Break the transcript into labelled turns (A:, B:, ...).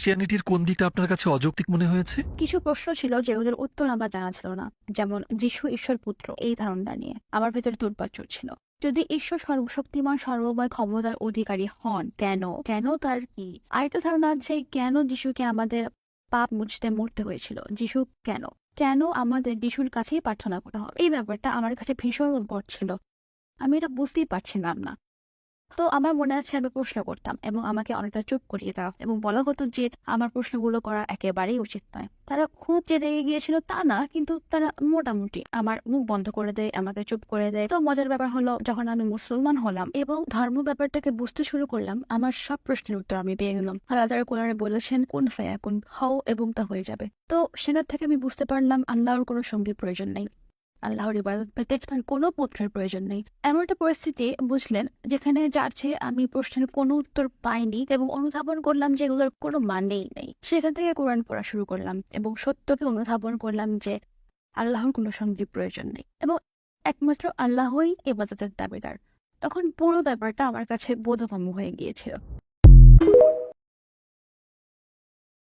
A: খ্রিস্টিয়ানিটির কোন দিকটা আপনার কাছে অযৌক্তিক মনে হয়েছে?
B: কিছু প্রশ্ন ছিল যেগুলোর উত্তর আমার জানা ছিল না, যেমন যিশু ঈশ্বর পুত্র এই ধারণা নিয়ে আমার ভেতরে তোলপাড় চলছিল। যদি ঈশ্বর সর্বশক্তিমান সর্বময় ক্ষমতার অধিকারী হন, কেন কেন তার কি? আরেকটা ধারণা আছে, কেন যিশুকে আমাদের পাপ মুছতে মরতে হয়েছিল? যিশু কেন কেন আমাদের যিশুর কাছেই প্রার্থনা করা হবে? এই ব্যাপারটা আমার কাছে ভীষণ উদ্ভট ছিল। আমি এটা বুঝতেই পারছিলাম না। তো আমার মনে আছে আমি প্রশ্ন করতাম এবং আমাকে অনেকটা চুপ করিয়ে দেওয়া এবং বলা হতো যে আমার প্রশ্নগুলো করা একেবারেই উচিত নয়। তারা খুব যে রেগে গিয়েছিল তা না, কিন্তু তারা মোটামুটি আমার মুখ বন্ধ করে দেয়, আমাকে চুপ করে দেয়। তো মজার ব্যাপার হলো, যখন আমি মুসলমান হলাম এবং ধর্ম ব্যাপারটাকে বুঝতে শুরু করলাম, আমার সব প্রশ্নের উত্তর আমি পেয়ে গেলাম। আল্লাহ তাআলা কোরআনে বলেছেন, কুন ফায়াকুন, হও এবং তা হয়ে যাবে। তো সেখান থেকে আমি বুঝতে পারলাম আল্লাহর কোনো সঙ্গীর প্রয়োজন নেই, আল্লাহর ইবাদত পেতে তার কোনো পুত্রের প্রয়োজন নেই। এমন একটা পরিস্থিতি বুঝলেন যেখানে যার চেয়ে আমি প্রশ্নের কোনো উত্তর পাইনি এবং অনুধাবন করলাম যে এগুলোর কোনো মানেই নেই। সেখান থেকে কোরআন পড়া শুরু করলাম এবং সত্যকে অনুধাবন করলাম যে আল্লাহর কোনো সঙ্গী প্রয়োজন নেই এবং একমাত্র আল্লাহই ইবাদতের দাবিদার। তখন পুরো ব্যাপারটা আমার কাছে বোধগম্য হয়ে গিয়েছিল।